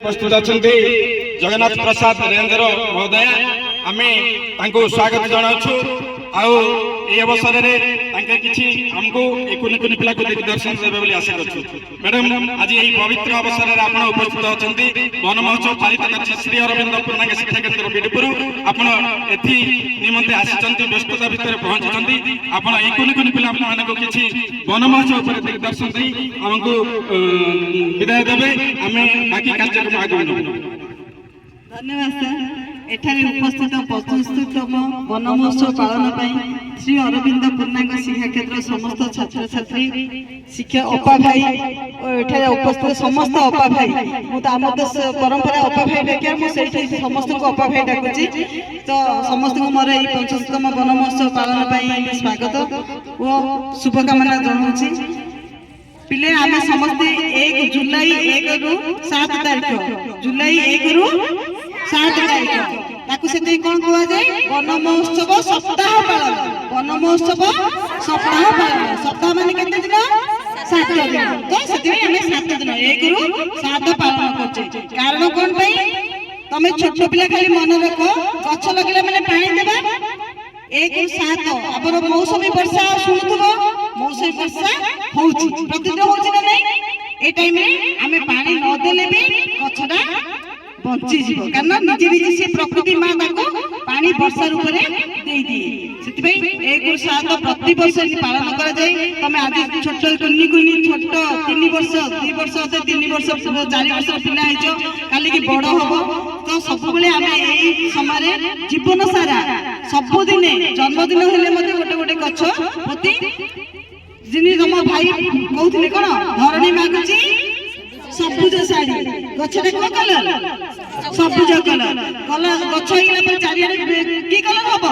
उपस्थित अच्छा जगन्नाथ प्रसाद रेंजर महोदय आम स्वागत जनाऊँ आउ ये अवसर में किसी आमको कुनि कुनि पिला दिग्दर्शन देवे आशा करूँ। मैडम आज यही पवित्र अवसर में आप उपस्थित अच्छा वन महोत्सव पालित कर श्री अरविंद पूर्णांग शिक्षा केन्द्र बिडपुर आपड़ एथि निमंते आसी व्यस्तता भितर पहुंची आप कुनि कुनि पिला किसी वन महोत्सव दिग्दर्शन दे आमको विदाय देवे आम बाकी कार्यक्रम आगे धन्यवाद सर। एठारे उपस्थित 75तम वन महोत्सव पालन श्री अरविंद पूर्णांग शिक्षा केन्द्र समस्त छात्र छात्री शिक्षा अपा भाई एठारे उपस्थित समस्त अपा भाई आम देश परंपरा अपा भाई डाकिया मुझे समस्त को अपा भाई डाकुची तो समस्त को मोर 75तम वन महोत्सव पालन स्वागत और शुभकामना जनाऊँ। पिले आम समस्ते 1 जुलाई 1 रु 7 तारीख जुलाई 1 रु 7 तारीख ताकू से कौन कह जाए वन महोत्सव सप्ताह पालन वन महोत्सव सप्ताह पालन सप्ताह मान केते दिन 7 दिन तो से आम 7 दिन 1 रु 7 पालन करछे कारण कौन पाई तमे छोट पिला खाली मन रख गछ लगले माने पानी देबा 1 रु 7 आपर मौसमी वर्षा शुणुथबो मौसमी वर्षा होउची प्रतिदिन होउची ना नहीं ए टाइम में आमे पानी न देले भी गछडा बंची जीव कारण निजे निजे से प्रकृति मां ताको पानी वर्षा रूप में दे दिए सेति भाई 1 रु 7 प्रति वर्ष पालन करा जाए। तमे आज छोट कुनी कुनी छोट 3 वर्ष 2 वर्ष 3 वर्ष 4 वर्ष पिला हिजो काली की बड़ होबो तो सब बेले आमे एई समय जीवन सारा सब दिन जन्मदिन हेले मते गोटे गोटे गछ प्रति जिनी तम भाई कहउथले कोन धरणी मागुची सबुज साड़ी गछटा को कलर सबुज कलर कलर गछ हिला पर चारियारे की कलर हबो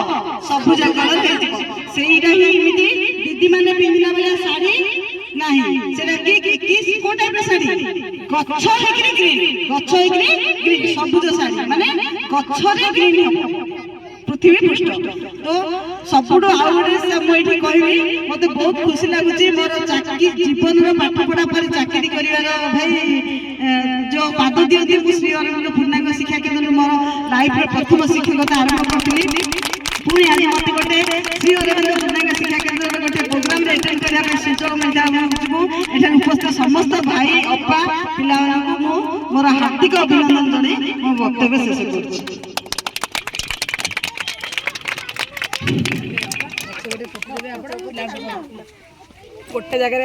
सबुज कलर हे जिवो सेइरा ही इमिति दीदी माने पिंदिला बेला साड़ी नाही सेरा की को टाइप साड़ी गछ हेकरी ग्रीन गछ हेकरी ग्रीन सबुज साड़ी माने गछरे ग्रीन हबो पृथ्वी पृष्ठ तो सबुठू आउटे मुझे कहबी मत बहुत खुशी लगुच मोर चाकरी जीवन पाठ पढ़ा पर चाकरी कर भाई जो पाद दिखती मुझे श्री अरविंद पूर्णांग शिक्षा केन्द्र मोर लाइफ प्रथम शिक्षकता आरंभ करी पुणी आज मत गोटे श्री अरविंद पूर्णांग शिक्षा केन्द्र गोटे प्रोग्राम अटेंड करने सुजोग मिलता एठार उपस्थित समस्त भाई अपा पिला मोर हार्दिक अभिनंदन जनाई मो वक्तव्य शेष कर गोटे जगह